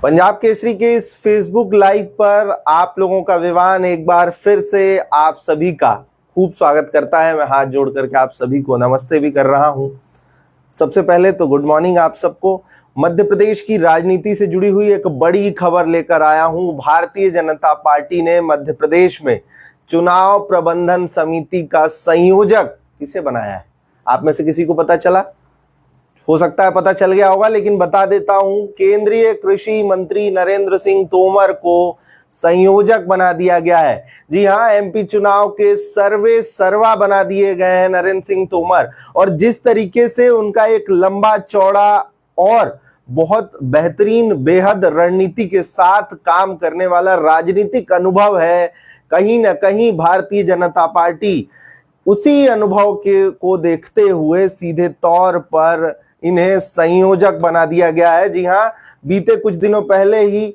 पंजाब केसरी के इस Facebook live पर आप लोगों का विवान एक बार फिर से आप सभी का खूब स्वागत करता है। मैं हाथ जोड़ करके आप सभी को नमस्ते भी कर रहा हूं। सबसे पहले तो गुड मॉर्निंग आप सबको। मध्य प्रदेश की राजनीति से जुड़ी हुई एक बड़ी खबर लेकर आया हूं। भारतीय जनता पार्टी ने मध्य प्रदेश में चुनाव प्रबंधन समिति का संयोजक किसे बनाया है? आप में से किसी को पता चला? हो सकता है पता चल गया होगा, लेकिन बता देता हूं। केंद्रीय कृषि मंत्री नरेंद्र सिंह तोमर को संयोजक बना दिया गया है। जी हां, एमपी चुनाव के सर्वे सर्वा बना दिए गए हैं नरेंद्र सिंह तोमर। और जिस तरीके से उनका एक लंबा चौड़ा और बहुत बेहतरीन बेहद रणनीति के साथ काम करने वाला राजनीतिक अनुभव है, कहीं ना कहीं भारतीय जनता पार्टी उसी अनुभव को देखते हुए सीधे तौर पर इन्हें संयोजक बना दिया गया है। जी हां, बीते कुछ दिनों पहले ही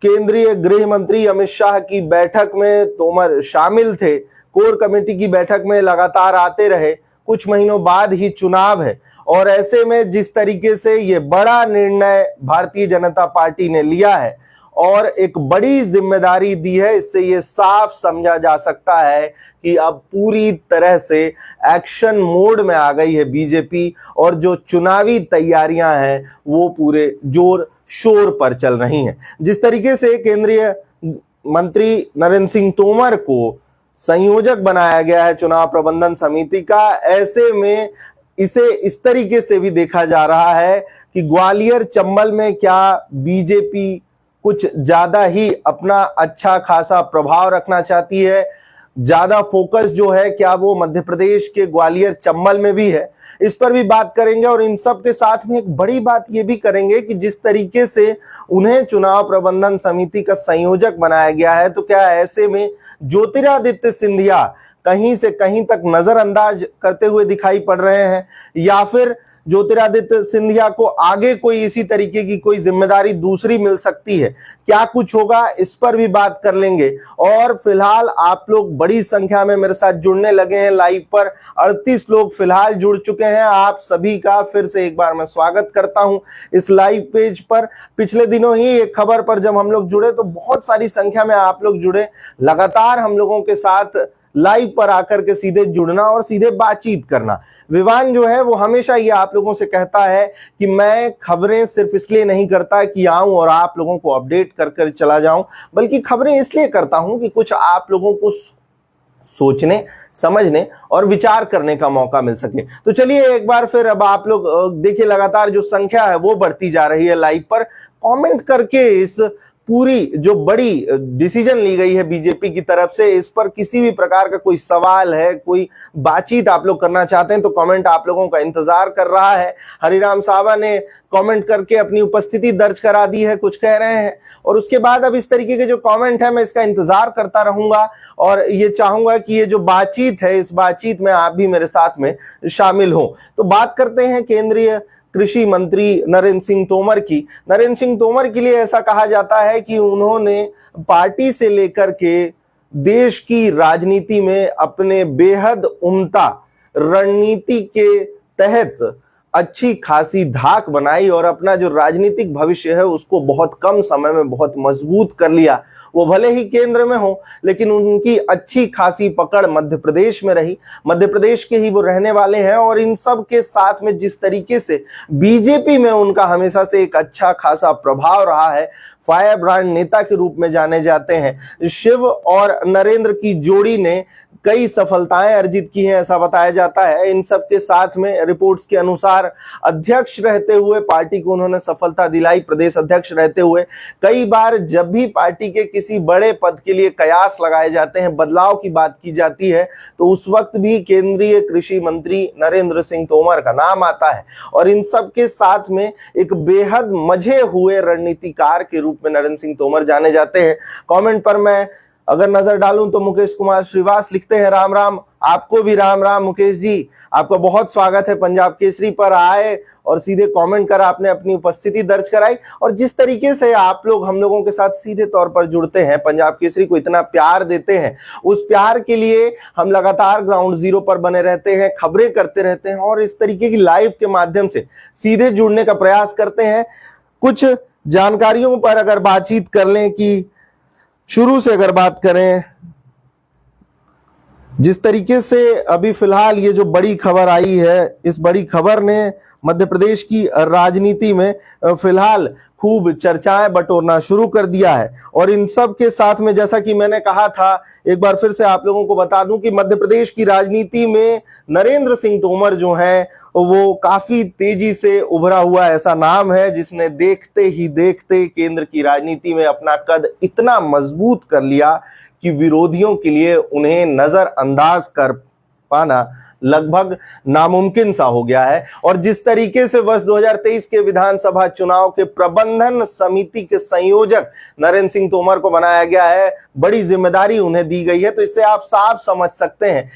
केंद्रीय गृह मंत्री अमित शाह की बैठक में तोमर शामिल थे। कोर कमेटी की बैठक में लगातार आते रहे। कुछ महीनों बाद ही चुनाव है और ऐसे में जिस तरीके से ये बड़ा निर्णय भारतीय जनता पार्टी ने लिया है और एक बड़ी जिम्मेदारी दी है, इससे ये साफ समझा जा सकता है कि अब पूरी तरह से एक्शन मोड में आ गई है बीजेपी और जो चुनावी तैयारियां हैं वो पूरे जोर शोर पर चल रही हैं। जिस तरीके से केंद्रीय मंत्री नरेंद्र सिंह तोमर को संयोजक बनाया गया है चुनाव प्रबंधन समिति का, ऐसे में इसे इस तरीके से भी देखा जा रहा है कि ग्वालियर चंबल में क्या बीजेपी कुछ ज्यादा ही अपना अच्छा खासा प्रभाव रखना चाहती है? ज्यादा फोकस जो है क्या वो मध्य प्रदेश के ग्वालियर चंबल में भी है? इस पर भी बात करेंगे और इन सब के साथ में एक बड़ी बात ये भी करेंगे कि जिस तरीके से उन्हें चुनाव प्रबंधन समिति का संयोजक बनाया गया है, तो क्या ऐसे में ज्योतिरादित्य सिंधिया कहीं से कहीं तक नजरअंदाज करते हुए दिखाई पड़ रहे हैं, या फिर ज्योतिरादित्य सिंधिया को आगे कोई इसी तरीके की कोई जिम्मेदारी दूसरी मिल सकती है? क्या कुछ होगा, इस पर भी बात कर लेंगे। और फिलहाल आप लोग बड़ी संख्या में मेरे साथ जुड़ने लगे हैं लाइव पर। 38 लोग फिलहाल जुड़ चुके हैं। आप सभी का फिर से एक बार मैं स्वागत करता हूं इस लाइव पेज पर। पिछले दिनों ही एक खबर पर जब हम लोग जुड़े तो बहुत सारी संख्या में आप लोग जुड़े। लगातार हम लोगों के साथ लाइव पर आकर के सीधे जुड़ना और सीधे बातचीत करना। विवान जो है वो हमेशा ये आप लोगों से कहता है कि मैं खबरें सिर्फ इसलिए नहीं करता कि आऊं और आप लोगों को अपडेट कर कर चला जाऊं, बल्कि खबरें इसलिए करता हूं कि कुछ आप लोगों को सोचने, समझने और विचार करने का मौका मिल सके। तो चलिए एक बार फिर अब आप लोग देखिए, लगातार जो संख्या है वो बढ़ती जा रही है लाइव पर। कमेंट करके इस पूरी जो बड़ी डिसीजन ली गई है बीजेपी की तरफ से, इस पर किसी भी प्रकार का कोई सवाल है, कोई बातचीत आप लोग करना चाहते हैं तो कमेंट आप लोगों का इंतजार कर रहा है। हरिराम साहबा ने कमेंट करके अपनी उपस्थिति दर्ज करा दी है, कुछ कह रहे हैं। और उसके बाद अब इस तरीके के जो कमेंट है मैं इसका इंतजार करता रहूंगा और ये चाहूंगा कि ये जो बातचीत है इस बातचीत में आप भी मेरे साथ में शामिल हो। तो बात करते हैं केंद्रीय कृषि मंत्री नरेंद्र सिंह तोमर की। नरेंद्र सिंह तोमर के लिए ऐसा कहा जाता है कि उन्होंने पार्टी से लेकर के देश की राजनीति में अपने बेहद उम्दा रणनीति के तहत अच्छी खासी धाक बनाई और अपना जो राजनीतिक भविष्य है उसको बहुत कम समय में बहुत मजबूत कर लिया। वो भले ही केंद्र में हो, लेकिन उनकी अच्छी खासी पकड़ मध्य प्रदेश में रही। मध्य प्रदेश के ही वो रहने वाले हैं और इन सब के साथ में जिस तरीके से बीजेपी में उनका हमेशा से एक अच्छा खासा प्रभाव रहा है, फायर ब्रांड नेता के रूप में जाने जाते हैं। शिव और नरेंद्र की जोड़ी ने कई सफलताएं अर्जित की हैं ऐसा बताया जाता है। इन सब के साथ में रिपोर्ट्स के अनुसार अध्यक्ष रहते हुए पार्टी को उन्होंने सफलता दिलाई। प्रदेश अध्यक्ष रहते हुए कई बार जब भी पार्टी के किसी बड़े पद के लिए कयास लगाए जाते हैं, बदलाव की बात की जाती है, तो उस वक्त भी केंद्रीय कृषि मंत्री नरेंद्र सिंह तोमर का नाम आता है। और इन सब के साथ में एक बेहद मजे हुए रणनीतिकार के रूप में नरेंद्र सिंह तोमर जाने जाते हैं। कमेंट पर मैं अगर नजर डालूं तो मुकेश कुमार श्रीवास लिखते हैं राम राम। आपको भी राम राम मुकेश जी, आपका बहुत स्वागत है पंजाब केसरी पर आए और सीधे कमेंट कर आपने अपनी उपस्थिति दर्ज कराई। और जिस तरीके से आप लोग हम लोगों के साथ सीधे तौर पर जुड़ते हैं, पंजाब केसरी को इतना प्यार देते हैं, उस प्यार के लिए हम लगातार ग्राउंड जीरो पर बने रहते हैं, खबरें करते रहते हैं और इस तरीके की लाइव के माध्यम से सीधे जुड़ने का प्रयास करते हैं। कुछ जानकारियों पर अगर बातचीत कर लें कि शुरू से अगर बात करें, जिस तरीके से अभी फिलहाल ये जो बड़ी खबर आई है, इस बड़ी खबर ने मध्य प्रदेश की राजनीति में फिलहाल खूब चर्चाएं बटोरना शुरू कर दिया है। और इन सब के साथ में, जैसा कि मैंने कहा था, एक बार फिर से आप लोगों को बता दूं कि मध्य प्रदेश की राजनीति में नरेंद्र सिंह तोमर जो हैं वो काफी तेजी से उभरा हुआ ऐसा नाम है जिसने देखते ही देखते केंद्र की राजनीति में अपना कद इतना मजबूत कर लिया कि विरोधियों के लिए उन्हें नजरअंदाज कर पाना लगभग नामुमकिन सा हो गया है। और जिस तरीके से वर्ष 2023 के विधानसभा चुनाव के प्रबंधन समिति के संयोजक नरेंद्र सिंह तोमर को बनाया गया है, बड़ी जिम्मेदारी उन्हें दी गई है, तो इससे आप साफ समझ सकते हैं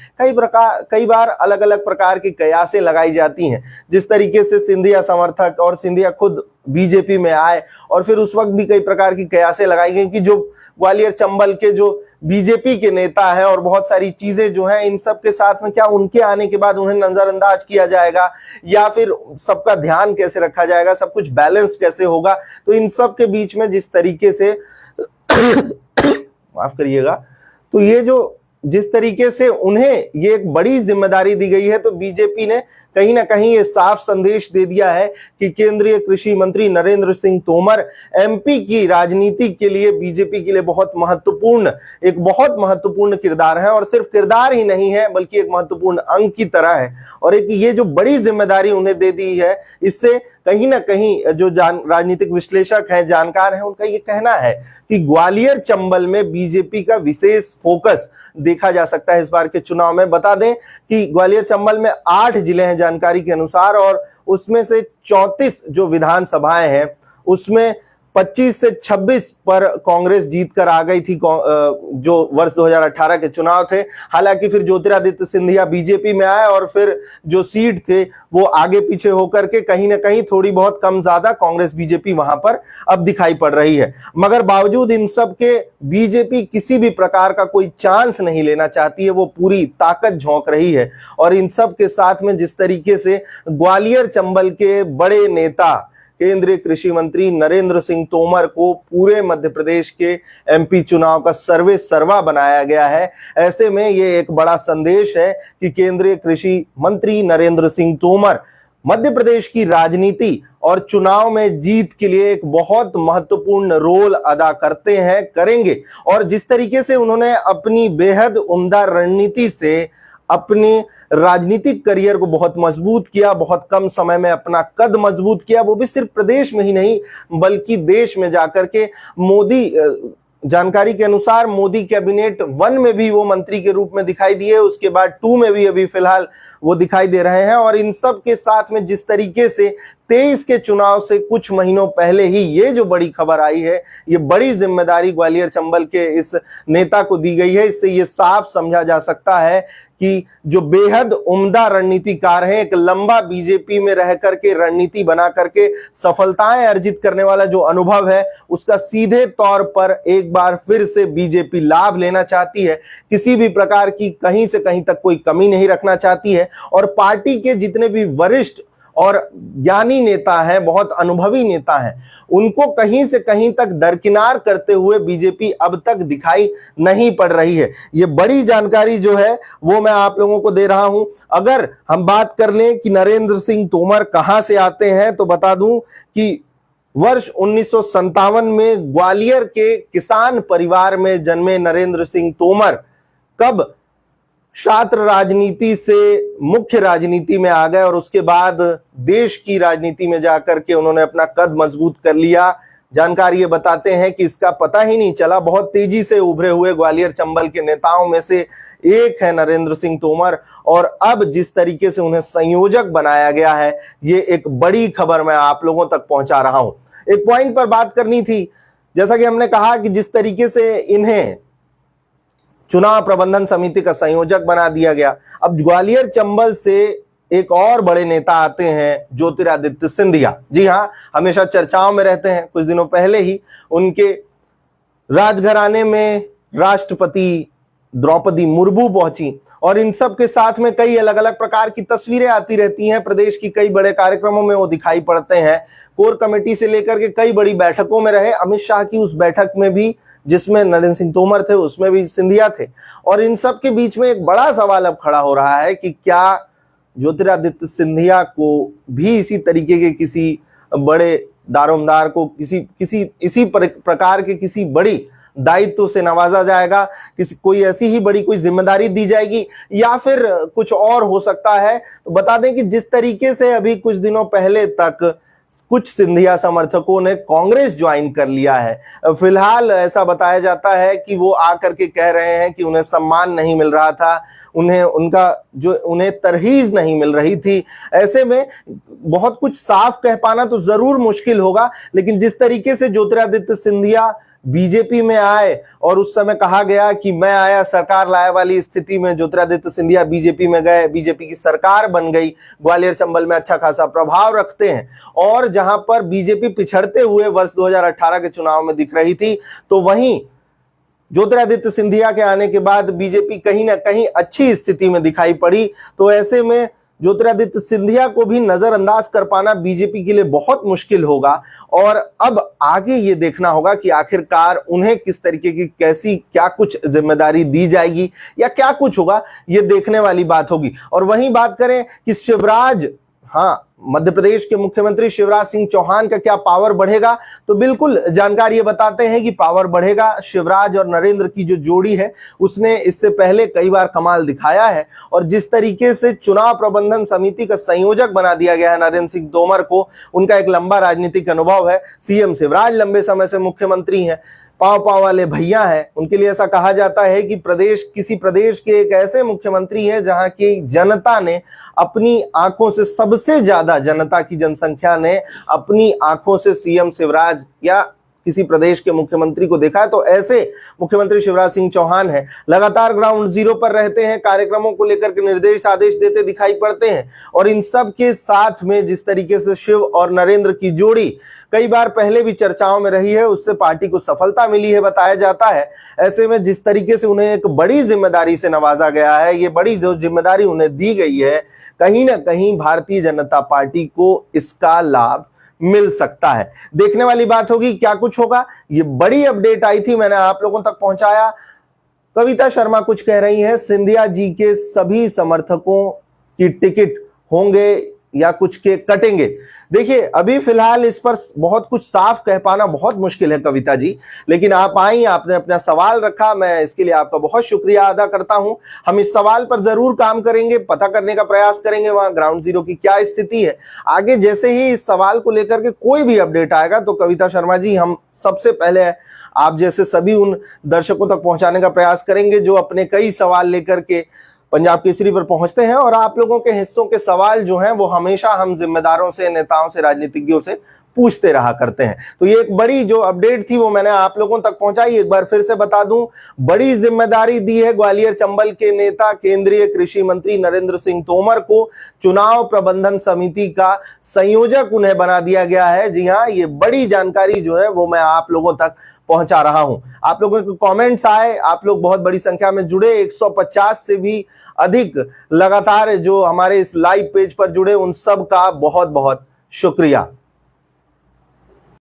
कई बार अलग अलग प्रकार की कयासें लगाई जाती हैं। जिस तरीके से सिंधिया समर्थक और सिंधिया खुद बीजेपी में आए और फिर उस वक्त भी कई प्रकार की कयासें लगाई गई कि जो ग्वालियर चंबल के जो बीजेपी के नेता हैं और बहुत सारी चीजें जो हैं, इन सब के साथ में क्या उनके आने के बाद उन्हें नजरअंदाज किया जाएगा या फिर सबका ध्यान कैसे रखा जाएगा, सब कुछ बैलेंस कैसे होगा। तो इन सब के बीच में जिस तरीके से माफ करिएगा, तो ये जो जिस तरीके से उन्हें ये एक बड़ी जिम्मेदारी दी गई है, तो बीजेपी ने कहीं ना कहीं ये साफ संदेश दे दिया है कि केंद्रीय कृषि मंत्री नरेंद्र सिंह तोमर एमपी की राजनीति के लिए, बीजेपी के लिए बहुत महत्वपूर्ण किरदार है। और सिर्फ किरदार ही नहीं है बल्कि एक महत्वपूर्ण अंग की तरह है। और एक ये जो बड़ी जिम्मेदारी उन्हें दे दी है, इससे कहीं ना कहीं जो राजनीतिक विश्लेषक हैं, जानकार हैं, उनका ये कहना है कि ग्वालियर चंबल में बीजेपी का विशेष फोकस देखा जा सकता है इस बार के चुनाव में। बता दें कि ग्वालियर चंबल में 8 जिले हैं जानकारी के अनुसार, और उसमें से 34 जो विधानसभाएं हैं उसमें 25 से 26 पर कांग्रेस जीत कर आ गई थी, जो वर्ष 2018 के चुनाव थे। हालांकि फिर ज्योतिरादित्य सिंधिया बीजेपी में आए और फिर जो सीट थे वो आगे पीछे होकर के कहीं ना कहीं थोड़ी बहुत कम ज्यादा कांग्रेस बीजेपी वहां पर अब दिखाई पड़ रही है। मगर बावजूद इन सब के बीजेपी किसी भी प्रकार का कोई चांस नहीं लेना चाहती है, वो पूरी ताकत झोंक रही है। और इन सब के साथ में जिस तरीके से ग्वालियर चंबल के बड़े नेता केंद्रीय कृषि मंत्री नरेंद्र सिंह तोमर को पूरे मध्य प्रदेश के एमपी चुनाव का सर्वे सर्वा बनाया गया है, ऐसे में ये एक बड़ा संदेश है कि केंद्रीय कृषि मंत्री नरेंद्र सिंह तोमर मध्य प्रदेश की राजनीति और चुनाव में जीत के लिए एक बहुत महत्वपूर्ण रोल अदा करते हैं, करेंगे। और जिस तरीके से उन्होंने अपनी बेहद उम्दा रणनीति से अपने राजनीतिक करियर को बहुत मजबूत किया, बहुत कम समय में अपना कद मजबूत किया, वो भी सिर्फ प्रदेश में ही नहीं बल्कि देश में जाकर के मोदी, जानकारी के अनुसार मोदी कैबिनेट 1 में भी वो मंत्री के रूप में दिखाई दिए, उसके बाद 2 में भी अभी फिलहाल वो दिखाई दे रहे हैं। और इन सब के साथ में जिस तरीके से 23 के चुनाव से कुछ महीनों पहले ही ये जो बड़ी खबर आई है, ये बड़ी जिम्मेदारी ग्वालियर चंबल के इस नेता को दी गई है, इससे ये साफ समझा जा सकता है कि जो बेहद उम्दा रणनीतिकार है, एक लंबा बीजेपी में रह करके रणनीति बना करके सफलताएं अर्जित करने वाला जो अनुभव है, उसका सीधे तौर पर एक बार फिर से बीजेपी लाभ लेना चाहती है। किसी भी प्रकार की कहीं से कहीं तक कोई कमी नहीं रखना चाहती है। और पार्टी के जितने भी वरिष्ठ और ज्ञानी नेता हैं, बहुत अनुभवी नेता हैं, उनको कहीं से कहीं तक दरकिनार करते हुए बीजेपी अब तक दिखाई नहीं पड़ रही है। ये बड़ी जानकारी जो है वो मैं आप लोगों को दे रहा हूं। अगर हम बात कर लें कि नरेंद्र सिंह तोमर कहां से आते हैं, तो बता दूं कि वर्ष 1957 में ग्वालियर के किसान परिवार में जन्मे नरेंद्र सिंह तोमर कब छात्र राजनीति से मुख्य राजनीति में आ गए और उसके बाद देश की राजनीति में जाकर के उन्होंने अपना कद मजबूत कर लिया। जानकारी ये बताते हैं कि इसका पता ही नहीं चला, बहुत तेजी से उभरे हुए ग्वालियर चंबल के नेताओं में से एक है नरेंद्र सिंह तोमर। और अब जिस तरीके से उन्हें संयोजक बनाया गया है, ये एक बड़ी खबर मैं आप लोगों तक पहुंचा रहा हूं। एक पॉइंट पर बात करनी थी, जैसा कि हमने कहा कि जिस तरीके से इन्हें चुनाव प्रबंधन समिति का संयोजक बना दिया गया, अब ग्वालियर चंबल से एक और बड़े नेता आते हैं, ज्योतिरादित्य सिंधिया। जी हां, हमेशा चर्चाओं में रहते हैं। कुछ दिनों पहले ही उनके राजघराने में राष्ट्रपति द्रौपदी मुर्मू पहुंची और इन सब के साथ में कई अलग अलग प्रकार की तस्वीरें आती रहती हैं। प्रदेश की कई बड़े कार्यक्रमों में वो दिखाई पड़ते हैं। कोर कमेटी से लेकर के कई बड़ी बैठकों में रहे। अमित शाह की उस बैठक में भी, जिसमें नरेंद्र सिंह तोमर थे, उसमें भी सिंधिया थे। और इन सब के बीच में एक बड़ा सवाल अब खड़ा हो रहा है कि क्या ज्योतिरादित्य सिंधिया को भी इसी तरीके के किसी बड़े दारोमदार को इसी प्रकार के किसी बड़ी दायित्व से नवाजा जाएगा, कोई ऐसी ही बड़ी कोई जिम्मेदारी दी जाएगी, या फिर कुछ और हो सकता है। तो बता दें कि जिस तरीके से अभी कुछ दिनों पहले तक कुछ सिंधिया समर्थकों ने कांग्रेस ज्वाइन कर लिया है, फिलहाल ऐसा बताया जाता है कि वो आकर के कह रहे हैं कि उन्हें सम्मान नहीं मिल रहा था, उन्हें तरहीज नहीं मिल रही थी। ऐसे में बहुत कुछ साफ कह पाना तो जरूर मुश्किल होगा, लेकिन जिस तरीके से ज्योतिरादित्य सिंधिया बीजेपी में आए और उस समय कहा गया कि मैं आया सरकार लाया वाली स्थिति में ज्योतिरादित्य सिंधिया बीजेपी में गए, बीजेपी की सरकार बन गई, ग्वालियर चंबल में अच्छा खासा प्रभाव रखते हैं। और जहां पर बीजेपी पिछड़ते हुए वर्ष 2018 के चुनाव में दिख रही थी, तो वहीं ज्योतिरादित्य सिंधिया के आने के बाद बीजेपी कहीं ना कहीं अच्छी स्थिति में दिखाई पड़ी। तो ऐसे में ज्योतिरादित्य सिंधिया को भी नजरअंदाज कर पाना बीजेपी के लिए बहुत मुश्किल होगा। और अब आगे ये देखना होगा कि आखिरकार उन्हें किस तरीके की क्या कुछ जिम्मेदारी दी जाएगी या क्या कुछ होगा, ये देखने वाली बात होगी। और वहीं बात करें कि शिवराज, हाँ, मध्य प्रदेश के मुख्यमंत्री शिवराज सिंह चौहान का क्या पावर बढ़ेगा, तो बिल्कुल जानकारी ये बताते हैं कि पावर बढ़ेगा। शिवराज और नरेंद्र की जो जोड़ी है उसने इससे पहले कई बार कमाल दिखाया है, और जिस तरीके से चुनाव प्रबंधन समिति का संयोजक बना दिया गया है नरेंद्र सिंह तोमर को, उनका एक लंबा राजनीतिक अनुभव है। सीएम शिवराज लंबे समय से मुख्यमंत्री हैं, पाव वाले भैया हैं। उनके लिए ऐसा कहा जाता है कि किसी प्रदेश के एक ऐसे मुख्यमंत्री हैं जहां की जनता ने अपनी आंखों से, सबसे ज्यादा जनता की जनसंख्या ने अपनी आंखों से सीएम शिवराज या किसी प्रदेश के मुख्यमंत्री को देखा है। तो ऐसे मुख्यमंत्री शिवराज सिंह चौहान है, लगातार ग्राउंड जीरो पर रहते हैं, कार्यक्रमों को लेकर के निर्देश आदेश देते दिखाई पड़ते हैं। और इन सब के साथ में जिस तरीके से शिव और नरेंद्र की जोड़ी कई बार पहले भी चर्चाओं में रही है, उससे पार्टी को सफलता मिली है बताया जाता है। ऐसे में जिस तरीके से उन्हें एक बड़ी जिम्मेदारी से नवाजा गया है, ये बड़ी जो जिम्मेदारी उन्हें दी गई है, कहीं ना कहीं भारतीय जनता पार्टी को इसका लाभ मिल सकता है। देखने वाली बात होगी क्या कुछ होगा। ये बड़ी अपडेट आई थी, मैंने आप लोगों तक पहुंचाया। कविता शर्मा कुछ कह रही हैं, सिंधिया जी के सभी समर्थकों की टिकट होंगे या कुछ के कटेंगे। देखिए, अभी फिलहाल इस पर बहुत कुछ साफ कह पाना बहुत मुश्किल है कविता जी, लेकिन आप आई, आपने अपना सवाल रखा, मैं इसके लिए आपका बहुत शुक्रिया अदा करता हूं। हम इस सवाल पर जरूर काम करेंगे, पता करने का प्रयास करेंगे वहां ग्राउंड जीरो की क्या स्थिति है। आगे जैसे ही इस सवाल को लेकर के कोई भी अपडेट आएगा तो कविता शर्मा जी, हम सबसे पहले आप जैसे सभी उन दर्शकों तक पहुंचाने का प्रयास करेंगे जो अपने कई सवाल लेकर के पंजाब केसरी पर पहुंचते हैं। और आप लोगों के हिस्सों के सवाल जो हैं वो हमेशा हम जिम्मेदारों से, नेताओं से, राजनीतिज्ञों से पूछते रहा करते हैं। तो ये एक बड़ी जो अपडेट थी वो मैंने आप लोगों तक पहुंचाई। एक बार फिर से बता दूं, बड़ी जिम्मेदारी दी है ग्वालियर चंबल के नेता केंद्रीय कृषि मंत्री नरेंद्र सिंह तोमर को। चुनाव प्रबंधन समिति का संयोजक उन्हें बना दिया गया है। जी हाँ, ये बड़ी जानकारी जो है वो मैं आप लोगों तक पहुंचा रहा हूं। आप लोगों के कमेंट्स आए, आप लोग बहुत बड़ी संख्या में जुड़े, 150 से भी अधिक लगातार जो हमारे इस लाइव पेज पर जुड़े, उन सब का बहुत बहुत शुक्रिया।